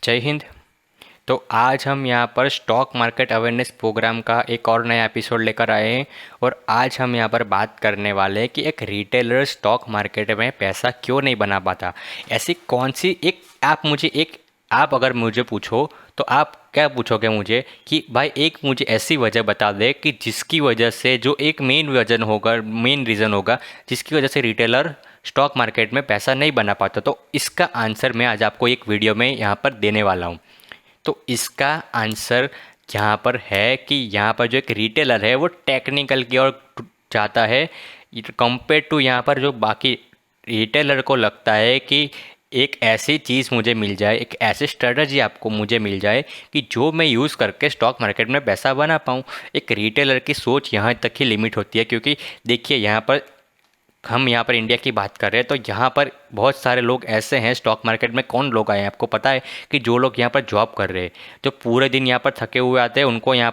जय हिंद। तो आज हम यहाँ पर स्टॉक मार्केट अवेयरनेस प्रोग्राम का एक और नया एपिसोड लेकर आए हैं और आज हम यहाँ पर बात करने वाले हैं कि एक रिटेलर स्टॉक मार्केट में पैसा क्यों नहीं बना पाता। ऐसी कौन सी एक आप अगर मुझे पूछो तो आप क्या पूछोगे मुझे कि भाई एक मुझे ऐसी वजह बता दे कि जिसकी वजह से जो एक मेन रीज़न होगा जिसकी वजह से रिटेलर स्टॉक मार्केट में पैसा नहीं बना पाता। तो इसका आंसर मैं आज आपको एक वीडियो में यहाँ पर देने वाला हूँ। तो इसका आंसर यहाँ पर है कि यहाँ पर जो एक रिटेलर है वो टेक्निकल की ओर जाता है कंपेयर टू यहाँ पर जो बाकी रिटेलर को लगता है कि एक ऐसी चीज़ मुझे मिल जाए, एक ऐसी स्ट्रेटजी आपको मुझे मिल जाए कि जो मैं यूज़ करके स्टॉक मार्केट में पैसा बना पाऊँ। एक रिटेलर की सोच यहाँ तक ही लिमिट होती है, क्योंकि देखिए हम यहाँ पर इंडिया की बात कर रहे हैं तो यहाँ पर बहुत सारे लोग ऐसे हैं स्टॉक मार्केट में। कौन लोग आए हैं आपको पता है कि जो लोग यहाँ पर जॉब कर रहे हैं, जो पूरे दिन यहाँ पर थके हुए आते हैं, उनको यहाँ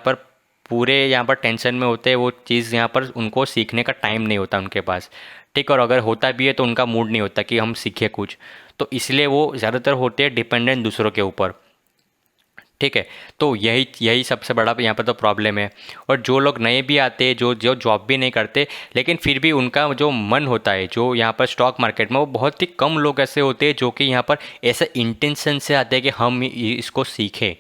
पर टेंशन में होते हैं, वो चीज़ यहाँ पर उनको सीखने का टाइम नहीं होता उनके पास। ठीक, और अगर होता भी है तो उनका मूड नहीं होता कि हम सीखें कुछ। तो इसलिए वो ज़्यादातर होते हैं डिपेंडेंट दूसरों के ऊपर। ठीक है, तो यही यही सबसे बड़ा यहाँ पर तो प्रॉब्लम है। और जो लोग नए भी आते हैं, जो जो जॉब भी नहीं करते, लेकिन फिर भी उनका जो मन होता है जो यहाँ पर स्टॉक मार्केट में, वो बहुत ही कम लोग ऐसे होते हैं जो कि यहाँ पर ऐसे इंटेंशन से आते हैं कि हम इसको सीखें।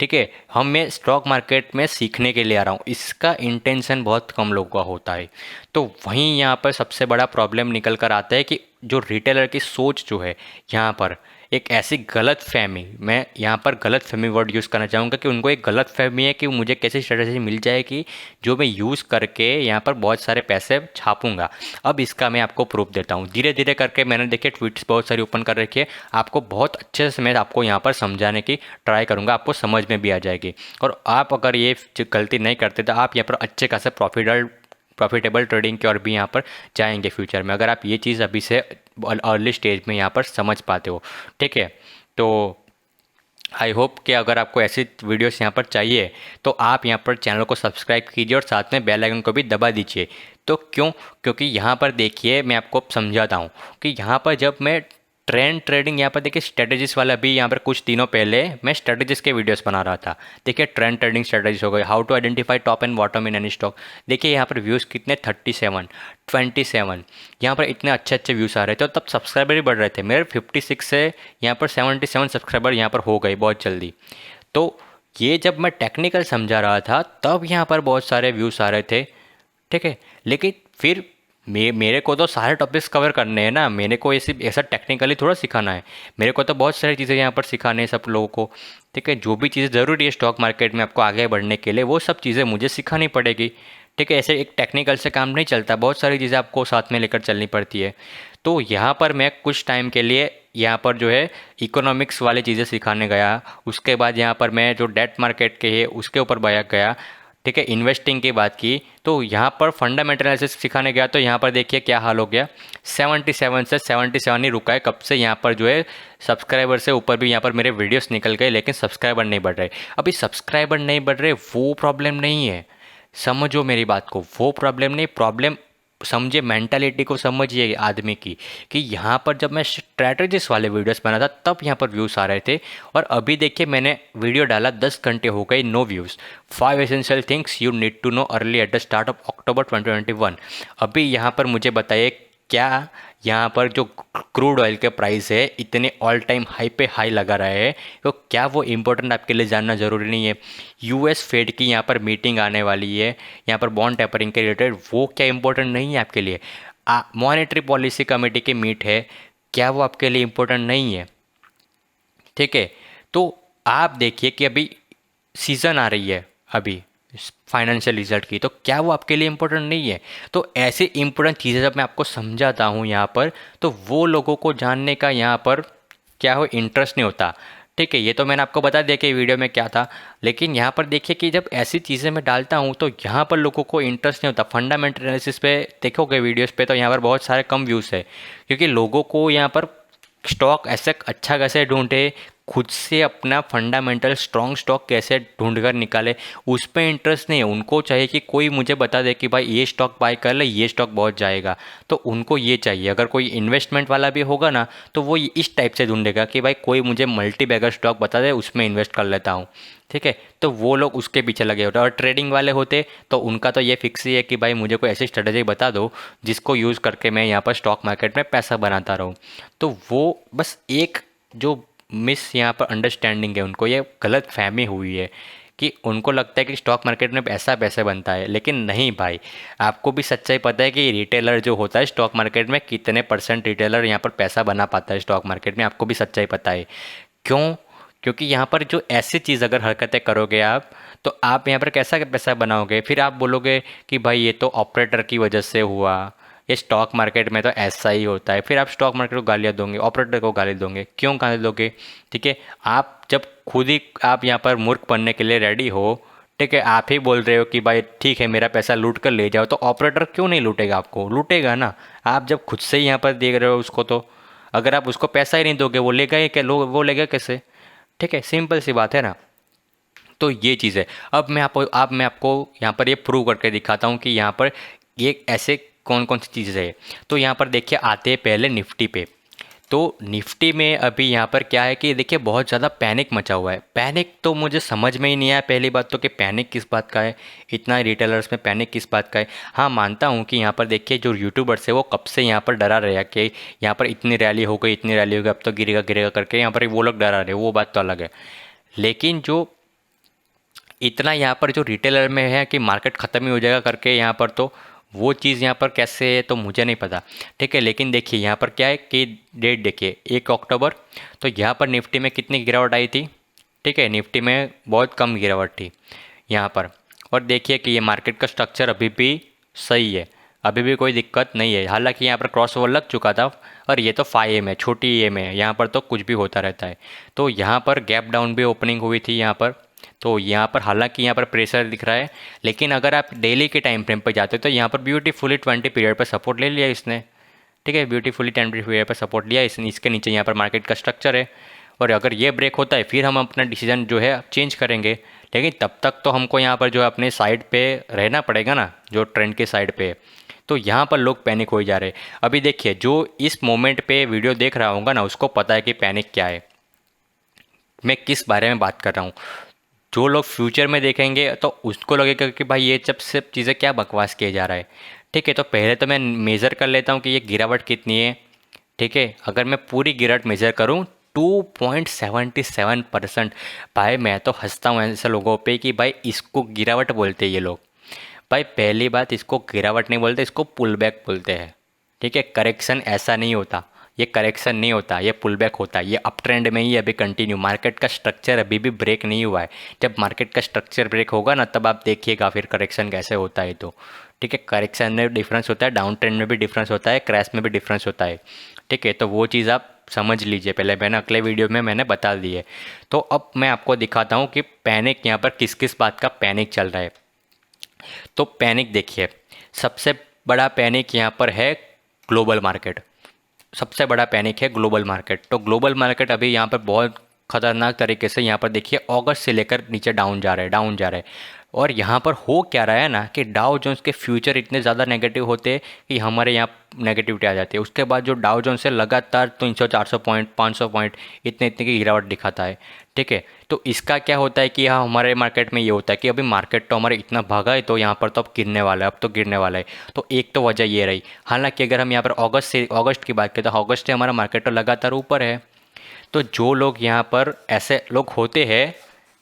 ठीक है, मैं स्टॉक मार्केट में सीखने के लिए आ रहा हूँ, इसका इंटेंशन बहुत कम लोगों का होता है। तो वहीं यहाँ पर सबसे बड़ा प्रॉब्लम निकल कर आता है कि जो रिटेलर की सोच जो है यहाँ पर एक ऐसी गलत फहमी, मैं यहाँ पर गलत फहमी वर्ड यूज़ करना चाहूँगा कि उनको एक गलत फहमी है कि मुझे कैसी स्ट्रेटजी मिल जाएगी जो मैं यूज़ करके यहाँ पर बहुत सारे पैसे छापूंगा। अब इसका मैं आपको प्रूफ देता हूँ धीरे धीरे करके। मैंने देखिए ट्वीट्स बहुत सारी ओपन कर रखी है, आपको बहुत अच्छे से मैं आपको यहाँ पर समझाने की ट्राई करूँगा, आपको समझ में भी आ जाएगी। और आप अगर ये गलती नहीं करते तो आप यहाँ पर अच्छे खासे प्रॉफिटेबल ट्रेडिंग की ओर भी यहाँ पर जाएंगे फ्यूचर में, अगर आप ये चीज़ अभी से अर्ली स्टेज में यहाँ पर समझ पाते हो। ठीक है, तो आई होप कि अगर आपको ऐसी वीडियोस यहाँ पर चाहिए तो आप यहाँ पर चैनल को सब्सक्राइब कीजिए और साथ में बेल आइकन को भी दबा दीजिए। तो क्योंकि यहाँ पर देखिए मैं आपको समझाता हूँ कि यहाँ पर जब मैं ट्रेडिंग यहाँ पर देखिए स्ट्रेटजीज वाला भी यहाँ पर कुछ दिनों पहले मैं स्ट्रेटजीज के वीडियोस बना रहा था। देखिए ट्रेडिंग स्ट्रेटजीज हो गई, how to identify top and bottom in any stock. देखिए यहाँ पर व्यूज़ कितने 37 27 यहाँ पर इतने अच्छे अच्छे व्यूज़ आ रहे थे और तब सब्सक्राइबर भी बढ़ रहे थे। मेरे 56 से यहाँ पर 77 सब्सक्राइबर यहाँ पर हो गए बहुत जल्दी। तो ये जब मैं टेक्निकल समझा रहा था तब यहाँ पर बहुत सारे व्यूज़ आ रहे थे। ठीक है, लेकिन फिर मेरे को तो सारे टॉपिक्स कवर करने हैं ना, मेरे को ऐसा टेक्निकली थोड़ा सिखाना है। मेरे को तो बहुत सारी चीज़ें यहाँ पर सिखाने हैं सब लोगों को। ठीक है, जो भी चीज़ें ज़रूरी है स्टॉक मार्केट में आपको आगे बढ़ने के लिए, वो सब चीज़ें मुझे सिखानी पड़ेगी। ठीक है, ऐसे एक टेक्निकल से काम नहीं चलता, बहुत सारी चीज़ें आपको साथ में लेकर चलनी पड़ती है। तो यहाँ पर मैं कुछ टाइम के लिए यहाँ पर जो है इकोनॉमिक्स वाली चीज़ें सिखाने गया। उसके बाद यहाँ पर मैं जो डेट मार्केट के है उसके ऊपर गया। ठीक है, इन्वेस्टिंग की बात की तो यहाँ पर फंडामेंटल एनालिसिस सिखाने गया तो यहाँ पर देखिए क्या हाल हो गया। 77 से 77 ही रुका है कब से, यहाँ पर जो है सब्सक्राइबर से ऊपर भी यहाँ पर मेरे वीडियोस निकल गए, लेकिन सब्सक्राइबर नहीं बढ़ रहे। अभी सब्सक्राइबर नहीं बढ़ रहे वो प्रॉब्लम नहीं है, समझो मेरी बात को, वो प्रॉब्लम नहीं, प्रॉब्लम समझे, मेंटालिटी को समझिए आदमी की। कि यहाँ पर जब मैं स्ट्रैटेजिस वाले वीडियोस बना था तब यहाँ पर व्यूज़ आ रहे थे, और अभी देखिए मैंने वीडियो डाला 10 घंटे हो गए, no views. 5 essential things you need to know early at the start of October 2021। अभी यहाँ पर मुझे बताइए क्या यहाँ पर जो क्रूड ऑयल के प्राइस है इतने ऑल टाइम हाई पे हाई लगा रहा है, तो क्या वो इम्पोर्टेंट आपके लिए जानना ज़रूरी नहीं है? यूएस फेड की यहाँ पर मीटिंग आने वाली है यहाँ पर बॉन्ड टेपरिंग के रिलेटेड, वो क्या इम्पोर्टेंट नहीं है आपके लिए? मॉनेटरी पॉलिसी कमेटी की मीट है, क्या वो आपके लिए इम्पोर्टेंट नहीं है? ठीक है, तो आप देखिए कि अभी सीज़न आ रही है अभी फाइनेंशियल रिजल्ट की, तो क्या वो आपके लिए इम्पोर्टेंट नहीं है? तो ऐसी इम्पोर्टेंट चीज़ें जब मैं आपको समझाता हूँ यहाँ पर, तो वो लोगों को जानने का यहाँ पर क्या हो इंटरेस्ट नहीं होता। ठीक है, ये तो मैंने आपको बता दिया कि वीडियो में क्या था, लेकिन यहाँ पर देखिए कि जब ऐसी चीज़ें मैं डालता हूँ तो यहाँ पर लोगों को इंटरेस्ट नहीं होता। फंडामेंटल एनालिसिस पे देखोगे वीडियोस पे तो यहाँ पर बहुत सारे कम व्यूज़ है, क्योंकि लोगों को यहाँ पर स्टॉक ऐसे अच्छा कैसे ढूंढे, खुद से अपना फंडामेंटल स्ट्रॉन्ग स्टॉक कैसे ढूंढ कर निकाले, उस पर इंटरेस्ट नहीं है। उनको चाहिए कि कोई मुझे बता दे कि भाई ये स्टॉक बाय कर ले, ये स्टॉक बहुत जाएगा, तो उनको ये चाहिए। अगर कोई इन्वेस्टमेंट वाला भी होगा ना, तो वो इस टाइप से ढूंढेगा कि भाई कोई मुझे मल्टी बैगर स्टॉक बता दे, उसमें इन्वेस्ट कर लेता हूँ, ठीक है। तो वो लोग उसके पीछे लगे होते हैं। और ट्रेडिंग वाले होते तो उनका तो ये फिक्स ही है कि भाई मुझे कोई ऐसी स्ट्रेटेजी बता दो जिसको यूज़ करके मैं यहाँ पर स्टॉक मार्केट में पैसा बनाता रहूँ। तो वो बस एक जो मिस यहाँ पर अंडरस्टैंडिंग है, उनको ये गलत फहमी हुई है कि उनको लगता है कि स्टॉक मार्केट में ऐसा पैसे बनता है। लेकिन नहीं भाई, आपको भी सच्चाई पता है कि रिटेलर जो होता है स्टॉक मार्केट में, कितने परसेंट रिटेलर यहाँ पर पैसा बना पाता है स्टॉक मार्केट में, आपको भी सच्चाई पता है। क्यों? क्योंकि यहाँ पर जो ऐसी चीज़ अगर हरकतें करोगे आप, तो आप यहाँ पर कैसा पैसा बनाओगे? फिर आप बोलोगे कि भाई ये तो ऑपरेटर की वजह से हुआ, ये स्टॉक मार्केट में तो ऐसा ही होता है। फिर आप स्टॉक मार्केट को गालियाँ दोगे, ऑपरेटर को गाली दोगे। क्यों गाली दोगे? ठीक है, आप जब खुद ही आप यहाँ पर मूर्ख बनने के लिए रेडी हो, ठीक है, आप ही बोल रहे हो कि भाई ठीक है मेरा पैसा लूट कर ले जाओ, तो ऑपरेटर क्यों नहीं लूटेगा? आपको लूटेगा ना। आप जब खुद से ही यहाँ पर देख रहे हो उसको, तो अगर आप उसको पैसा ही नहीं दोगे, वो लेगा ही क्या? वो लेगा कैसे? ठीक है, सिंपल सी बात है ना। तो ये चीज़ है। अब मैं आपको यहाँ पर ये प्रूव करके दिखाता हूँ कि यहाँ पर ये ऐसे कौन कौन सी चीज़ें है। तो यहाँ पर देखिए, आते हैं पहले निफ्टी पे। तो निफ्टी में अभी यहाँ पर क्या है कि देखिए बहुत ज़्यादा पैनिक मचा हुआ है। पैनिक तो मुझे समझ में ही नहीं आया पहली बात तो, कि पैनिक किस बात का है, इतना रिटेलर्स में पैनिक किस बात का है। हाँ, मानता हूँ कि यहाँ पर देखिए जो यूट्यूबर्स है वो कब से यहाँ पर डरा रहे हैं कि यहाँ पर इतनी रैली हो गई, इतनी रैली हो गई, अब तो गिरेगा गिरेगा करके यहाँ पर वो लोग डरा रहे हैं, वो बात तो अलग है। लेकिन जो इतना यहाँ पर जो रिटेलर में है कि मार्केट ख़त्म ही हो जाएगा करके यहाँ पर, तो वो चीज़ यहाँ पर कैसे है तो मुझे नहीं पता, ठीक है। लेकिन देखिए यहाँ पर क्या है कि डेट देखिए 1 अक्टूबर, तो यहाँ पर निफ्टी में कितनी गिरावट आई थी? ठीक है, निफ्टी में बहुत कम गिरावट थी यहाँ पर। और देखिए कि ये मार्केट का स्ट्रक्चर अभी भी सही है, अभी भी कोई दिक्कत नहीं है। हालांकि यहाँ पर क्रॉस ओवर लग चुका था, और ये तो 5 AM है, छोटी AM है, यहाँ पर तो कुछ भी होता रहता है। तो यहाँ पर गैप डाउन भी ओपनिंग हुई थी यहाँ पर। तो यहाँ पर हालांकि यहाँ पर प्रेशर दिख रहा है, लेकिन अगर आप डेली के टाइम फ्रेम पर जाते हो तो यहाँ पर ब्यूटीफुली 20 पीरियड पर सपोर्ट ले लिया इसने, ठीक है, ब्यूटीफुली 10 पीरियड पर सपोर्ट लिया इसने। इसके नीचे यहाँ पर मार्केट का स्ट्रक्चर है, और अगर ये ब्रेक होता है फिर हम अपना डिसीजन जो है चेंज करेंगे। लेकिन तब तक तो हमको यहाँ पर जो है अपने साइड पे रहना पड़ेगा ना, जो ट्रेंड के साइड पे है। तो यहाँ पर लोग पैनिक हो जा रहे हैं। अभी देखिए, जो इस मोमेंट पे वीडियो देख रहा होगा ना, उसको पता है कि पैनिक क्या है, मैं किस बारे में बात कर रहा हूँ। जो लोग फ्यूचर में देखेंगे तो उसको लगेगा कि भाई ये सब चीज़ें क्या बकवास किए जा रहा है। ठीक है, तो पहले तो मैं मेज़र कर लेता हूँ कि ये गिरावट कितनी है। ठीक है, अगर मैं पूरी गिरावट मेज़र करूँ 2.77%। भाई मैं तो हंसता हूँ ऐसे लोगों पे कि भाई इसको गिरावट बोलते हैं ये लोग। भाई पहली बात, इसको गिरावट नहीं बोलते, इसको पुल बैक बोलते हैं। ठीक है, करेक्शन ऐसा नहीं होता, ये करेक्शन नहीं होता, ये पुल बैक होता है। ये अप ट्रेंड में ही अभी कंटिन्यू, मार्केट का स्ट्रक्चर अभी भी ब्रेक नहीं हुआ है। जब मार्केट का स्ट्रक्चर ब्रेक होगा ना, तब आप देखिएगा फिर करेक्शन कैसे होता है। तो ठीक है, करेक्शन में डिफरेंस होता है, डाउन ट्रेंड में भी डिफरेंस होता है, क्रैश में भी डिफरेंस होता है। ठीक है, तो वो चीज़ आप समझ लीजिए, पहले मैंने अगले वीडियो में मैंने बता दी है। तो अब मैं आपको दिखाता हूँ कि पैनिक यहाँ पर किस किस बात का पैनिक चल रहा है। तो पैनिक देखिए, सबसे बड़ा पैनिक यहाँ पर है ग्लोबल मार्केट। सबसे बड़ा पैनिक है ग्लोबल मार्केट। तो ग्लोबल मार्केट अभी यहाँ पर बहुत ख़तरनाक तरीके से यहाँ पर देखिए अगस्त से लेकर नीचे डाउन जा रहा है, डाउन जा रहा है। और यहाँ पर हो क्या रहा है ना कि डाउ जोन्स के फ्यूचर इतने ज़्यादा नेगेटिव होते हैं कि हमारे यहाँ नेगेटिविटी आ जाती है। उसके बाद जो डाउ जोन्स है लगातार 300-400 पॉइंट, 500 पॉइंट, इतने इतने की गिरावट दिखाता है। ठीक है, तो इसका क्या होता है कि यहाँ हमारे मार्केट में ये होता है कि अभी मार्केट तो हमारे इतना भागा है, तो यहाँ पर तो अब गिरने वाला है, अब तो गिरने वाला है। तो एक तो वजह ये रही। हालांकि अगर हम यहाँ पर अगस्त की बात करें तो अगस्त से हमारा मार्केट तो लगातार ऊपर है। तो जो लोग यहाँ पर ऐसे लोग होते हैं,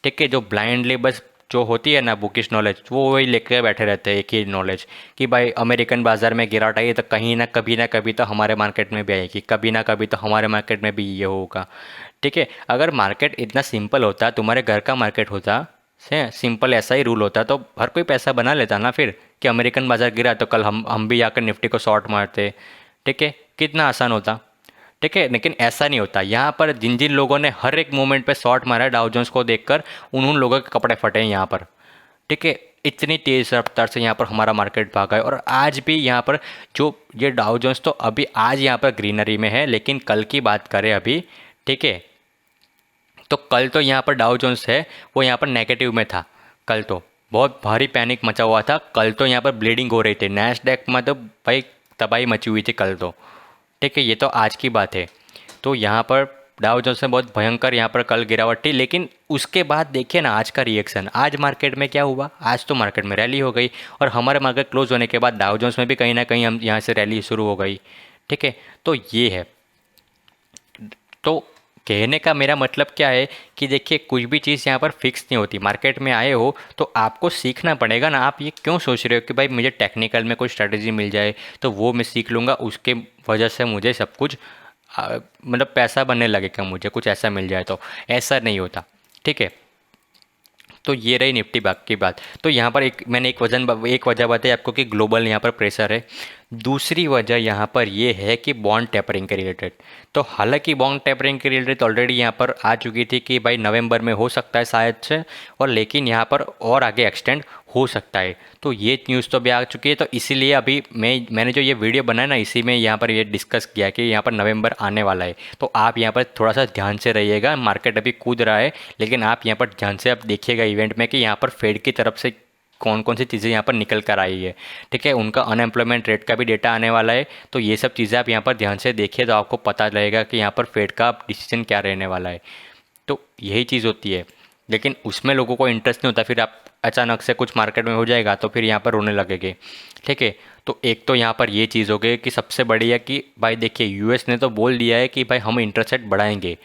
ठीक है, जो ब्लाइंडली बस जो होती है ना बुकिश नॉलेज, वो वही लेकर बैठे रहते हैं, एक ही नॉलेज कि भाई अमेरिकन बाज़ार में गिरावट आई है तो कहीं ना कभी तो हमारे मार्केट में भी आएगी, कभी ना कभी तो हमारे मार्केट में भी ये होगा। ठीक है, अगर मार्केट इतना सिंपल होता, तुम्हारे घर का मार्केट होता से सिंपल, ऐसा ही रूल होता, तो हर कोई पैसा बना लेता ना फिर, कि अमेरिकन बाज़ार गिरा तो कल हम भी जाकर निफ्टी को शॉर्ट मारते। ठीक है, कितना आसान होता। ठीक है, लेकिन ऐसा नहीं होता। यहाँ पर जिन जिन लोगों ने हर एक मोमेंट पे शॉर्ट मारा है डाउ जोन्स को देखकर, उन लोगों के कपड़े फटे हैं यहाँ पर। ठीक है, इतनी तेज़ रफ्तार से यहाँ पर हमारा मार्केट भागा है। और आज भी यहाँ पर जो ये डाउ जोन्स तो अभी आज यहाँ पर ग्रीनरी में है, लेकिन कल की बात करें अभी, ठीक है, तो कल तो यहाँ पर डाउ जोन्स है वो यहाँ पर नेगेटिव में था। कल तो बहुत भारी पैनिक मचा हुआ था, कल तो यहाँ पर ब्लीडिंग हो रही थी नैस्डैक में, तो भाई तबाही मची हुई थी कल तो। ठीक है, ये तो आज की बात है। तो यहाँ पर डाउ जोन्स में बहुत भयंकर यहाँ पर कल गिरावट थी, लेकिन उसके बाद देखिए ना आज का रिएक्शन, आज मार्केट में क्या हुआ। आज तो मार्केट में रैली हो गई और हमारे मार्केट क्लोज होने के बाद डाउ जोन्स में भी कहीं ना कहीं हम यहाँ से रैली शुरू हो गई। ठीक है, तो ये है। तो कहने का मेरा मतलब क्या है कि देखिए कुछ भी चीज़ यहाँ पर फिक्स नहीं होती। मार्केट में आए हो तो आपको सीखना पड़ेगा ना। आप ये क्यों सोच रहे हो कि भाई मुझे टेक्निकल में कोई स्ट्रेटजी मिल जाए तो वो मैं सीख लूँगा, उसके वजह से मुझे सब कुछ मतलब पैसा बनने लगेगा, मुझे कुछ ऐसा मिल जाए, तो ऐसा नहीं होता। ठीक है, तो ये रही निफ्टी बाग की बात। तो यहाँ पर मैंने एक वजह बताई आपको कि ग्लोबल यहाँ पर प्रेशर है। दूसरी वजह यहाँ पर ये है कि बॉन्ड टेपरिंग के रिलेटेड। तो हालांकि बॉन्ड टेपरिंग के रिलेटेड ऑलरेडी यहाँ पर आ चुकी थी कि भाई नवंबर में हो सकता है शायद से, और लेकिन यहाँ पर और आगे एक्सटेंड हो सकता है। तो ये न्यूज़ तो भी आ चुकी है, तो इसीलिए अभी मैंने जो ये वीडियो बनाया ना, इसी में यहाँ पर ये डिस्कस किया कि यहाँ पर नवंबर आने वाला है। तो आप यहाँ पर थोड़ा सा ध्यान से रहिएगा। मार्केट अभी कूद रहा है, लेकिन आप यहाँ पर ध्यान से आप देखिएगा इवेंट में कि यहाँ पर फेड की तरफ से कौन कौन सी चीज़ें यहाँ पर निकल कर आई है। ठीक है, उनका अनएम्प्लॉयमेंट रेट का भी डेटा आने वाला है। तो ये सब चीज़ें आप यहाँ पर ध्यान से देखिए तो आपको पता लगेगा कि यहाँ पर फेड का डिसीजन क्या रहने वाला है। तो यही चीज़ होती है, लेकिन उसमें लोगों को इंटरेस्ट नहीं होता। फिर आप अचानक से कुछ मार्केट में हो जाएगा तो फिर यहाँ पर रोने लगेंगे। ठीक है, तो एक तो यहाँ पर ये चीज़ हो गई कि सबसे बड़ी है कि भाई देखिए यूएस ने तो बोल दिया है कि भाई हम इंटरेस्ट रेट बढ़ाएंगे,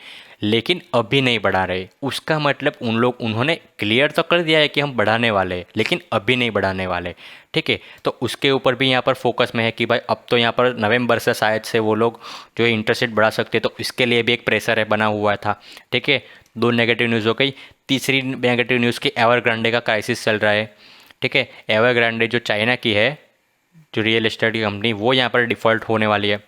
लेकिन अभी नहीं बढ़ा रहे। उसका मतलब उन्होंने क्लियर तो कर दिया है कि हम बढ़ाने वाले हैं, लेकिन अभी नहीं बढ़ाने वाले। ठीक है, तो उसके ऊपर भी यहाँ पर फोकस में है कि भाई अब तो यहाँ पर नवंबर से शायद से वो लोग जो है इंटरेस्ट रेट बढ़ा सकते हैं, तो इसके लिए भी एक प्रेशर है बना हुआ था। ठीक है, दो नेगेटिव न्यूज़ हो गई। तीसरी नेगेटिव न्यूज़ की एवरग्रांडे का क्राइसिस चल रहा है। ठीक है, एवरग्रांडे जो चाइना की है, जो रियल एस्टेट की कंपनी, वो यहाँ पर डिफ़ॉल्ट होने वाली है।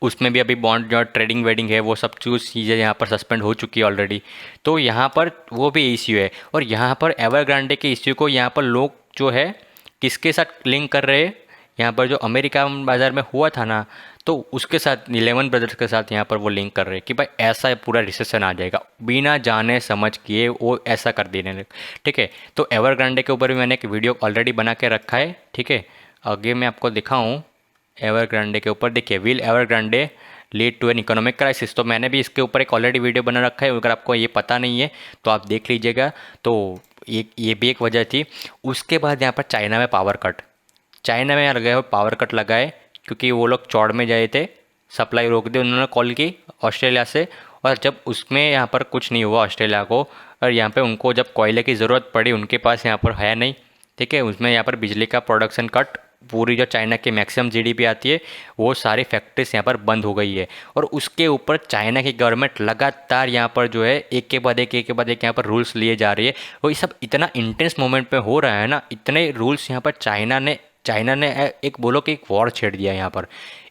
उसमें भी अभी बॉन्ड जो ट्रेडिंग वेडिंग है वो सब चीज़ें यहाँ पर सस्पेंड हो चुकी है ऑलरेडी। तो यहाँ पर वो भी इश्यू है। और यहाँ पर एवरग्रांडे के इश्यू को यहाँ पर लोग जो है किसके साथ लिंक कर रहे हैं, यहाँ पर जो अमेरिका बाज़ार में हुआ था ना, तो उसके साथ इलेवन ब्रदर्स के साथ यहाँ पर वो लिंक कर रहे हैं कि भाई ऐसा पूरा रिसेशन आ जाएगा, बिना जाने समझ किए वो ऐसा कर देने लगे। ठीक है, तो एवरग्रांडे के ऊपर भी मैंने एक वीडियो ऑलरेडी बना के रखा है। ठीक है, आगे मैं आपको दिखाऊँ एवरग्रांडे के ऊपर। देखिए, will Evergrande lead to an economic crisis, तो मैंने भी इसके ऊपर एक ऑलरेडी वीडियो बना रखा है। अगर आपको ये पता नहीं है तो आप देख लीजिएगा। तो ये भी एक वजह थी। उसके बाद यहाँ पर चाइना में पावर कट, चाइना में लगाए हुए पावर कट लगाए क्योंकि वो लोग चौड़ में गए थे, सप्लाई रोक दी उन्होंने कॉल की ऑस्ट्रेलिया से। और जब उसमें यहाँ पर कुछ नहीं हुआ ऑस्ट्रेलिया को, और यहाँ पे उनको जब कोयले की ज़रूरत पड़ी उनके पास यहाँ पर है नहीं। ठीक है, उसमें यहाँ पर बिजली का प्रोडक्शन कट, पूरी जो चाइना की मैक्सिमम जीडीपी आती है वो सारी फैक्ट्रीज यहाँ पर बंद हो गई है। और उसके ऊपर चाइना की गवर्नमेंट लगातार यहाँ पर जो है एक के बाद एक यहाँ पर रूल्स लिए जा रही है। वो ये सब इतना इंटेंस मोमेंट पे हो रहा है ना, इतने रूल्स यहाँ पर चाइना ने एक बोलो कि एक वॉर छेड़ दिया यहाँ पर।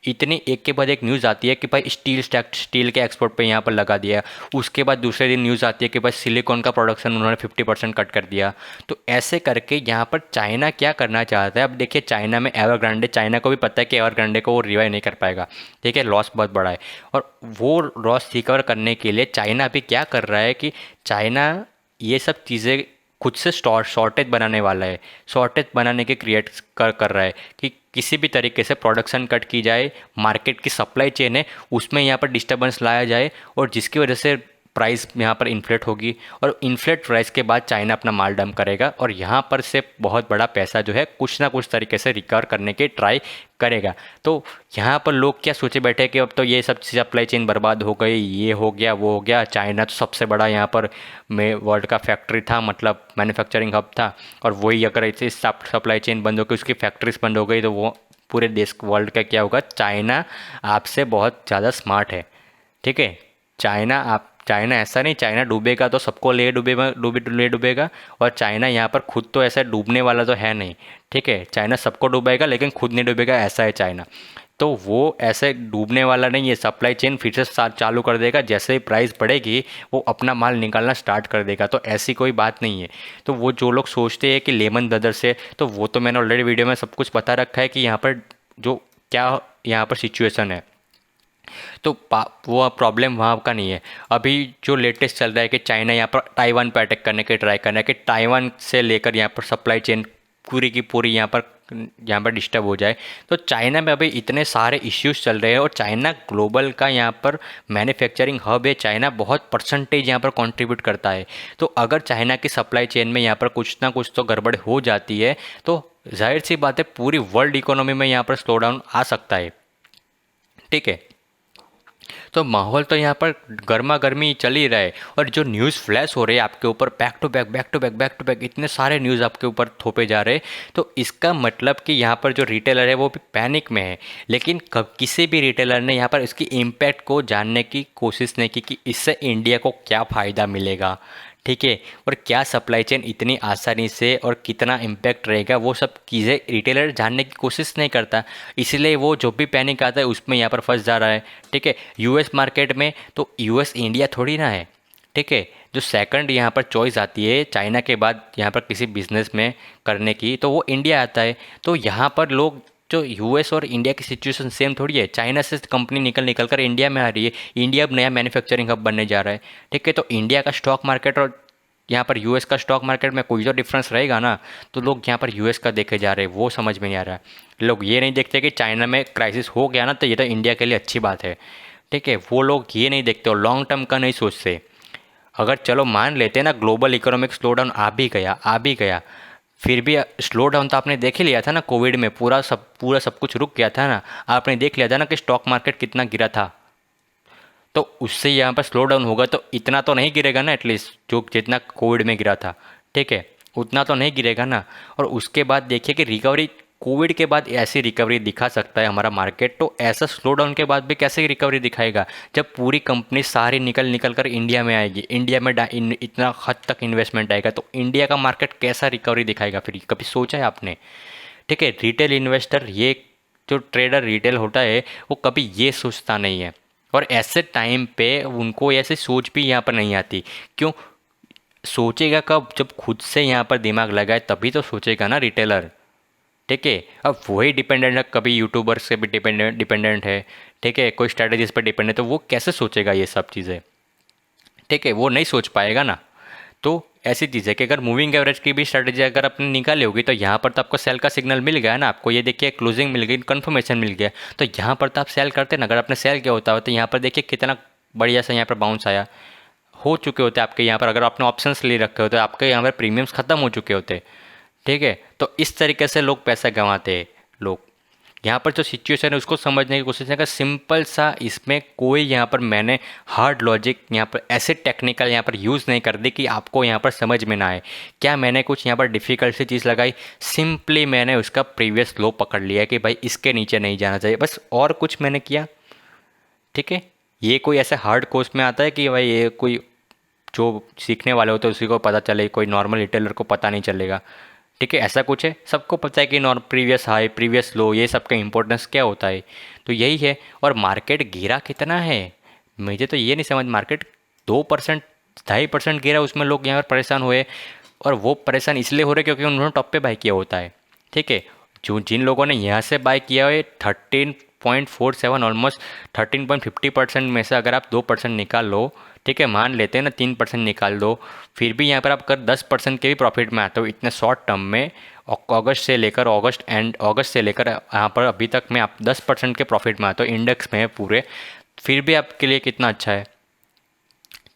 इतनी एक के बाद एक न्यूज़ आती है कि भाई स्टील के एक्सपोर्ट पे यहाँ पर लगा दिया। उसके बाद दूसरे दिन न्यूज़ आती है कि भाई सिलिकॉन का प्रोडक्शन उन्होंने 50% कट कर दिया। तो ऐसे करके यहाँ पर चाइना क्या करना चाहता है। अब देखिए, चाइना में एवरग्रांडे, चाइना को भी पता है कि एवरग्रांडे को वो रिवाइव नहीं कर पाएगा। ठीक है, लॉस बहुत बड़ा है। और वो लॉस रिकवर करने के लिए चाइना अभी क्या कर रहा है कि चाइना ये सब चीज़ें खुद से शॉर्टेज बनाने वाला है। शॉर्टेज बनाने के क्रिएट कर रहा है कि किसी भी तरीके से प्रोडक्शन कट की जाए, मार्केट की सप्लाई चेन है उसमें यहाँ पर डिस्टर्बेंस लाया जाए, और जिसकी वजह से प्राइस यहाँ पर इन्फ्लेट होगी। और इन्फ्लेट प्राइस के बाद चाइना अपना माल डंप करेगा, और यहाँ पर से बहुत बड़ा पैसा जो है कुछ ना कुछ तरीके से रिकवर करने के ट्राई करेगा। तो यहाँ पर लोग क्या सोचे बैठे कि अब तो ये सब सप्लाई चेन बर्बाद हो गई, ये हो गया वो हो गया। चाइना तो सबसे बड़ा यहाँ पर वर्ल्ड का फैक्ट्री था, मतलब मैन्युफैक्चरिंग हब था, और वही अगर ऐसे सप्लाई चेन बंद हो गई, उसकी फैक्ट्रीज बंद हो गई, तो वो पूरे देश वर्ल्ड का क्या होगा। चाइना आपसे बहुत ज़्यादा स्मार्ट है। ठीक है, चाइना ऐसा नहीं, चाइना डूबेगा तो सबको ले डूबेगा। और चाइना यहाँ पर खुद तो ऐसा डूबने वाला तो है नहीं। ठीक है, चाइना सबको डूबेगा लेकिन खुद नहीं डूबेगा, ऐसा है चाइना। तो वो ऐसे डूबने वाला नहीं है, सप्लाई चेन फिर से चालू कर देगा। जैसे ही प्राइस बढ़ेगी वो अपना माल निकालना स्टार्ट कर देगा। तो ऐसी कोई बात नहीं है। तो वो जो लोग सोचते हैं कि लेमन ब्रदर्स है, तो वो तो मैंने ऑलरेडी वीडियो में सब कुछ बता रखा है कि यहाँ पर जो क्या यहाँ पर सिचुएशन है। तो वो प्रॉब्लम वहाँ का नहीं है। अभी जो लेटेस्ट चल रहा है कि चाइना यहाँ पर ताइवान पर अटैक करने की ट्राई कर रहा है कि ताइवान से लेकर यहाँ पर सप्लाई चेन पूरी की पूरी यहाँ पर डिस्टर्ब हो जाए। तो चाइना में अभी इतने सारे इश्यूज चल रहे हैं और चाइना ग्लोबल का यहाँ पर मैन्युफैक्चरिंग हब है। चाइना बहुत परसेंटेज यहाँ पर कंट्रीब्यूट करता है। तो अगर चाइना की सप्लाई चेन में यहाँ पर कुछ ना कुछ तो गड़बड़ हो जाती है तो जाहिर सी बात है पूरी वर्ल्ड इकोनॉमी में यहाँ पर स्लो डाउन आ सकता है। ठीक है, तो माहौल तो यहाँ पर गर्मा गर्मी चल ही रहा है। और जो न्यूज़ फ्लैश हो रहे हैं आपके ऊपर back to back back to back back to back, इतने सारे न्यूज़ आपके ऊपर थोपे जा रहे हैं, तो इसका मतलब कि यहाँ पर जो रिटेलर है वो भी पैनिक में है। लेकिन कब किसी भी रिटेलर ने यहाँ पर इसकी इम्पैक्ट को जानने की कोशिश नहीं की कि इससे इंडिया को क्या फ़ायदा मिलेगा। ठीक है, और क्या सप्लाई चेन इतनी आसानी से और कितना इम्पैक्ट रहेगा, वो सब चीज़ें रिटेलर जानने की कोशिश नहीं करता। इसलिए वो जो भी पैनिक आता है उसमें यहाँ पर फंस जा रहा है। ठीक है, यूएस मार्केट में तो यूएस इंडिया थोड़ी ना है। ठीक है, जो सेकंड यहाँ पर चॉइस आती है चाइना के बाद यहाँ पर किसी बिजनेस में करने की, तो वो इंडिया आता है। तो यहाँ पर लोग जो यूएस और इंडिया की सिचुएशन सेम थोड़ी है। चाइना से कंपनी निकल निकल कर इंडिया में आ रही है, इंडिया अब नया मैन्युफैक्चरिंग हब बनने जा रहा है। ठीक है, तो इंडिया का स्टॉक मार्केट और यहाँ पर यूएस का स्टॉक मार्केट में कोई तो डिफरेंस रहेगा ना। तो लोग यहाँ पर यूएस का देखे जा रहे हैं, वो समझ में नहीं आ रहा है। लोग ये नहीं देखते कि चाइना में क्राइसिस हो गया ना तो ये तो इंडिया के लिए अच्छी बात है। ठीक है, वो लोग ये नहीं देखते और लॉन्ग टर्म का नहीं सोचते। अगर चलो मान लेते हैं ना ग्लोबल इकोनॉमिक स्लो डाउन आ भी गया, फिर भी स्लो डाउन तो आपने देख ही लिया था ना। कोविड में पूरा सब कुछ रुक गया था ना। आपने देख लिया था ना कि स्टॉक मार्केट कितना गिरा था। तो उससे यहाँ पर स्लो डाउन होगा तो इतना तो नहीं गिरेगा ना, एटलीस्ट जो जितना कोविड में गिरा था। ठीक है, उतना तो नहीं गिरेगा ना। और उसके बाद देखिए कि रिकवरी कोविड के बाद ऐसी रिकवरी दिखा सकता है हमारा मार्केट, तो ऐसा स्लो डाउन के बाद भी कैसे रिकवरी दिखाएगा जब पूरी कंपनी सारी निकल निकल कर इंडिया में आएगी, इंडिया में इतना हद तक इन्वेस्टमेंट आएगा, तो इंडिया का मार्केट कैसा रिकवरी दिखाएगा फिर? कभी सोचा है आपने? ठीक है, रिटेल इन्वेस्टर ये जो ट्रेडर रिटेल होता है वो कभी ये सोचता नहीं है। और ऐसे टाइम पे उनको ऐसे सोच भी यहाँ पर नहीं आती। क्यों सोचेगा? कब? जब खुद से यहाँ पर दिमाग लगाए तभी तो सोचेगा ना रिटेलर। ठीक है, अब वही डिपेंडेंट है, कभी यूट्यूबर से भी डिपेंडेंट है। ठीक है, कोई स्ट्रैटेजीज पर डिपेंडेंट है, तो वो कैसे सोचेगा ये सब चीज़ें? ठीक है, वो नहीं सोच पाएगा ना। तो ऐसी चीज़ है कि अगर मूविंग एवरेज की भी स्ट्रेटजी अगर आपने निकाली होगी तो यहाँ पर तो आपको सेल का सिग्नल मिल गया ना। आपको ये देखिए क्लोजिंग मिल गई, कन्फर्मेशन मिल गया, तो यहाँ पर तो आप सेल करते ना। अगर आपने सेल किया होता तो यहाँ पर देखिए कितना बढ़िया सा यहाँ पर बाउंस आया हो चुके होते आपके यहाँ पर। अगर आपने ऑप्शंस ले रखे होते आपके यहाँ पर प्रीमियम्स खत्म हो चुके होते। ठीक है, तो इस तरीके से लोग पैसा गंवाते हैं। लोग यहाँ पर जो सिचुएशन है उसको समझने की कोशिश है। सिंपल सा, इसमें कोई यहाँ पर मैंने हार्ड लॉजिक यहाँ पर ऐसे टेक्निकल यहाँ पर यूज़ नहीं कर दी कि आपको यहाँ पर समझ में ना आए। क्या मैंने कुछ यहाँ पर डिफ़िकल्ट सी चीज़ लगाई? सिंपली मैंने उसका प्रीवियस लो पकड़ लिया कि भाई इसके नीचे नहीं जाना चाहिए, बस। और कुछ मैंने किया? ठीक है, ये कोई ऐसे हार्ड कोर्स में आता है कि भाई ये कोई जो सीखने वाले होते हैं उसी को पता चले, कोई नॉर्मल रिटेलर को पता नहीं चलेगा। ठीक है, ऐसा कुछ है? सबको पता है कि प्रीवियस हाई प्रीवियस लो ये सब का इंपॉर्टेंस क्या होता है। तो यही है। और मार्केट गिरा कितना है मुझे तो ये नहीं समझ। मार्केट 2% 2.5% गिरा, उसमें लोग यहाँ पर परेशान हुए। और वो परेशान इसलिए हो रहे क्योंकि उन्होंने टॉप पे बाय किया होता है। ठीक है, जो जिन लोगों ने यहाँ से बाय किया है 13.47 ऑलमोस्ट 13.50% में से अगर आप 2% निकाल लो, ठीक है, मान लेते हैं ना 3% निकाल दो, फिर भी यहाँ पर आप अगर 10% के भी प्रॉफिट में आते हो इतने शॉर्ट टर्म में, अगस्त से लेकर यहाँ पर अभी तक में आप 10% के प्रॉफिट में आते हो इंडेक्स में पूरे, फिर भी आपके लिए कितना अच्छा है।